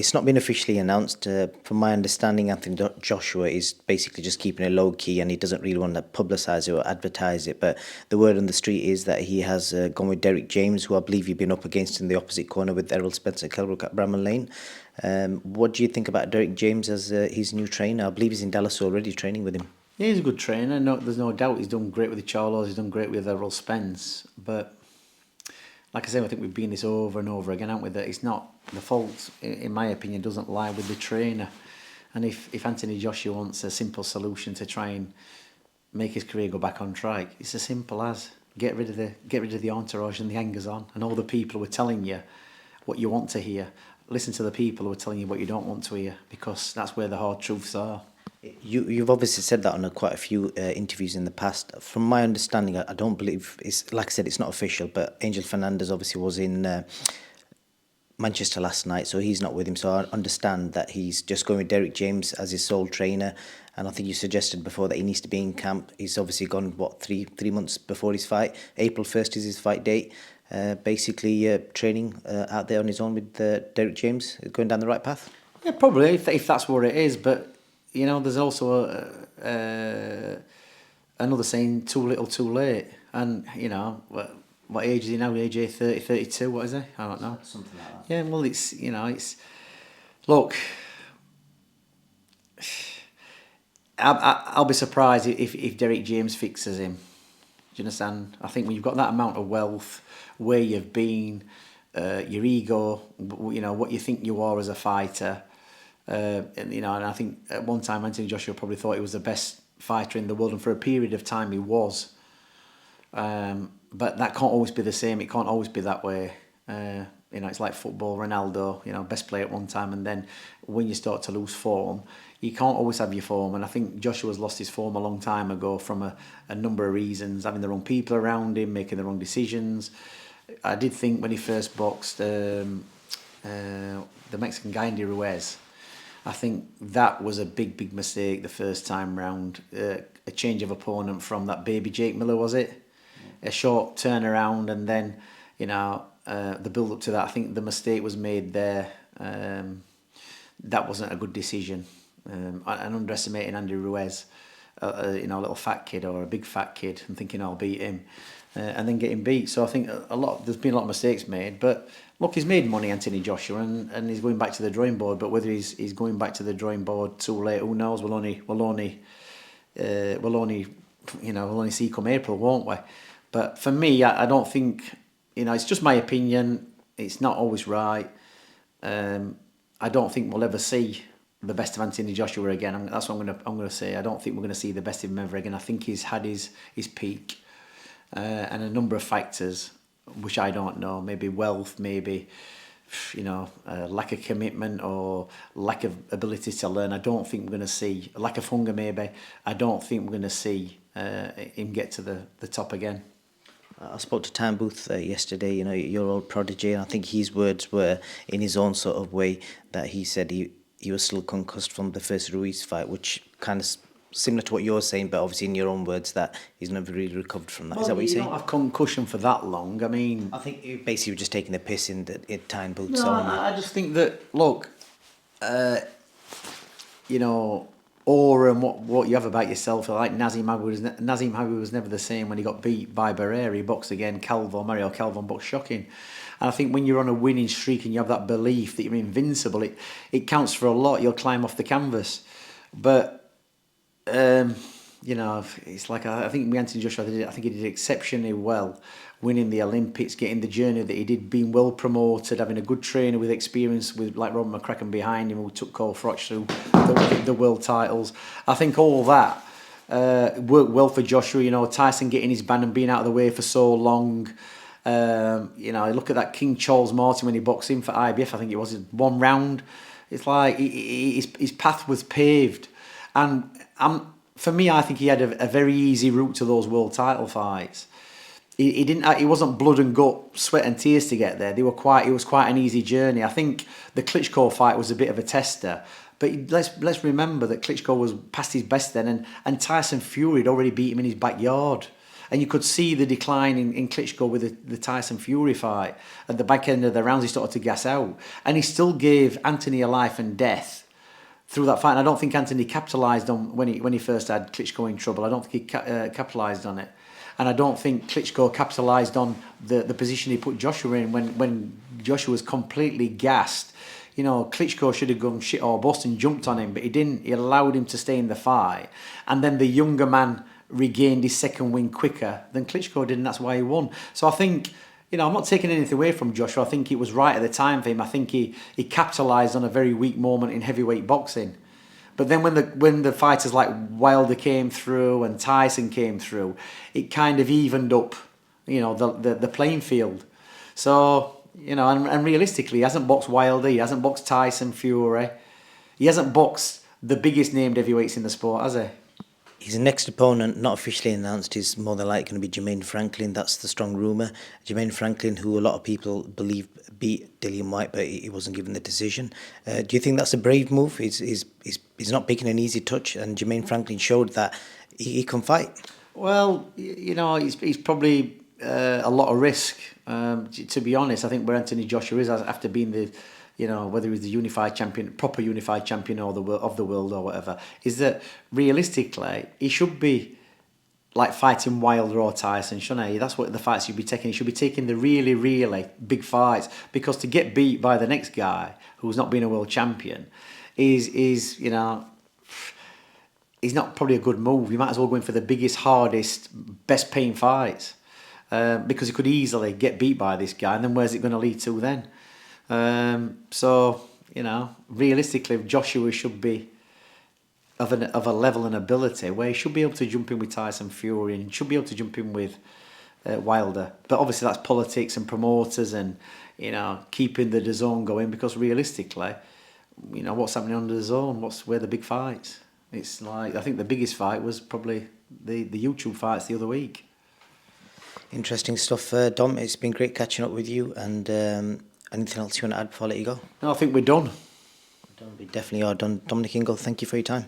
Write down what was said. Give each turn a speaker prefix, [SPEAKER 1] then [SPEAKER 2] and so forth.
[SPEAKER 1] It's not been officially announced. From my understanding, Anthony Joshua is basically just keeping it low key, and he doesn't really want to publicise it or advertise it. But the word on the street is that he has gone with Derek James, who I believe you've been up against in the opposite corner with Errol Spencer Kelbrook at Bramall Lane. What do you think about Derek James as his new trainer? I believe he's in Dallas already training with him.
[SPEAKER 2] Yeah, he's a good trainer. No, there's no doubt he's done great with the Charlos. He's done great with Errol Spence. But like I say, I think we've been this over and over again, haven't we? That it's not the fault, in my opinion, doesn't lie with the trainer. And if Anthony Joshua wants a simple solution to try and make his career go back on track, it's as simple as get rid of the entourage and the hangers on and all the people who are telling you what you want to hear. Listen to the people who are telling you what you don't want to hear, because that's where the hard truths are.
[SPEAKER 1] You've obviously said that on quite a few interviews in the past. From my understanding, I don't believe it's, like I said, it's not official, but Angel Fernandez obviously was in Manchester last night, so he's not with him. So I understand that he's just going with Derek James as his sole trainer. And I think you suggested before that he needs to be in camp. He's obviously gone, three months before his fight. April 1st is his fight date. Basically training out there on his own with Derek James, going down the right path.
[SPEAKER 2] Yeah, probably, if that's what it is. But you know, there's also another saying, too little, too late. And, you know, what age is he now? Age 30, 32, what is he? I don't know.
[SPEAKER 1] Something like that.
[SPEAKER 2] Yeah, well, it's, you know, it's... Look, I'll be surprised if Derek James fixes him. Do you understand? I think when you've got that amount of wealth, where you've been, your ego, you know, what you think you are as a fighter... and, you know, and I think at one time Anthony Joshua probably thought he was the best fighter in the world, and for a period of time he was. But that can't always be the same. It can't always be that way. You know, it's like football. Ronaldo, you know, best player at one time, and then when you start to lose form, you can't always have your form. And I think Joshua's lost his form a long time ago from a number of reasons, having the wrong people around him, making the wrong decisions. I did think when he first boxed the Mexican guy, Andy Ruiz, I think that was a big mistake the first time round. A change of opponent from that baby Jake Miller, was it? Yeah. A short turnaround, and then, you know, the build up to that. I think the mistake was made there. That wasn't a good decision. And underestimating Andy Ruiz, you know, a little fat kid or a big fat kid, and thinking I'll beat him, and then getting beat. So I think there's been a lot of mistakes made, but. Look, he's made money, Anthony Joshua, and he's going back to the drawing board. But whether he's going back to the drawing board too late, who knows? We'll only see come April, won't we? But for me, I don't think, you know, it's just my opinion. It's not always right. I don't think we'll ever see the best of Anthony Joshua again. That's what I'm gonna say. I don't think we're gonna see the best of him ever again. I think he's had his peak, and a number of factors, which I don't know, maybe wealth, maybe, you know, lack of commitment or lack of ability to learn. I don't think we're going to see, lack of hunger maybe, I don't think we're going to see him get to the top again.
[SPEAKER 1] I spoke to Time Booth yesterday, you know, your old prodigy, and I think his words were, in his own sort of way, that he said he was still concussed from the first Ruiz fight, which kind of similar to what you're saying, but obviously in your own words that he's never really recovered from that. Is that what you're saying?
[SPEAKER 2] You don't have concussion for that long. I mean,
[SPEAKER 1] I think you basically were just taking the piss in Time Booth's.
[SPEAKER 2] No, I just think that, look, you know, aura and what you have about yourself. Like Nazim Hawi was never the same when he got beat by Barrera. He boxed again. Mario Calvo boxed shocking. And I think when you're on a winning streak and you have that belief that you're invincible, it counts for a lot. You'll climb off the canvas, but. You know, it's like I think Anthony Joshua I think he did exceptionally well, winning the Olympics, getting the journey that he did, being well promoted, having a good trainer with experience, with like Robert McCracken behind him, who took Cole Froch through the world titles. I think all that worked well for Joshua. You know, Tyson getting his ban and being out of the way for so long. You know, look at that King Charles Martin when he boxed him for IBF. I think it was one round. It's like his path was paved. And for me, I think he had a very easy route to those world title fights. He didn't. It wasn't blood and gut, sweat and tears to get there. It was quite an easy journey. I think the Klitschko fight was a bit of a tester. But let's remember that Klitschko was past his best then, and Tyson Fury had already beat him in his backyard. And you could see the decline in Klitschko with the Tyson Fury fight. At the back end of the rounds, he started to gas out. And he still gave Anthony a life and death through that fight. And I don't think Anthony capitalised on when he first had Klitschko in trouble. I don't think he capitalised on it. And I don't think Klitschko capitalised on the position he put Joshua in when Joshua was completely gassed. You know, Klitschko should have gone shit or bust and jumped on him, but he didn't. He allowed him to stay in the fight. And then the younger man regained his second win quicker than Klitschko did, and that's why he won. So I think, you know, I'm not taking anything away from Joshua. I think it was right at the time for him. I think he capitalised on a very weak moment in heavyweight boxing. But then when the fighters like Wilder came through and Tyson came through, it kind of evened up, you know, the playing field. So, you know, and realistically, he hasn't boxed Wilder, he hasn't boxed Tyson Fury, he hasn't boxed the biggest named heavyweights in the sport, has he?
[SPEAKER 1] His next opponent, not officially announced, is more than likely going to be Jermaine Franklin. That's the strong rumour. Jermaine Franklin, who a lot of people believe beat Dillian White, but he wasn't given the decision. Do you think that's a brave move? He's not picking an easy touch, and Jermaine Franklin showed that he can fight.
[SPEAKER 2] Well, you know, he's probably a lot of risk. To be honest, I think where Anthony Joshua is after being the, you know, whether he's the unified champion, proper unified champion or of the world or whatever, is that realistically he should be like fighting Wilder or Tyson, shouldn't he? That's what the fights he'd be taking. He should be taking the really, really big fights, because to get beat by the next guy who's not been a world champion is you know, is not probably a good move. You might as well go in for the biggest, hardest, best paying fights, because he could easily get beat by this guy, and then where's it going to lead to then? So, you know, realistically, Joshua should be of a level and ability where he should be able to jump in with Tyson Fury and should be able to jump in with Wilder. But obviously that's politics and promoters and, you know, keeping the DAZN going, because realistically, you know, what's happening on the DAZN? Where the big fights? It's like, I think the biggest fight was probably the YouTube fights the other week.
[SPEAKER 1] Interesting stuff, Dom. It's been great catching up with you, and anything else you want to add before I let you go?
[SPEAKER 2] No, I think we're done.
[SPEAKER 1] We definitely are done. Dominic Ingle, thank you for your time.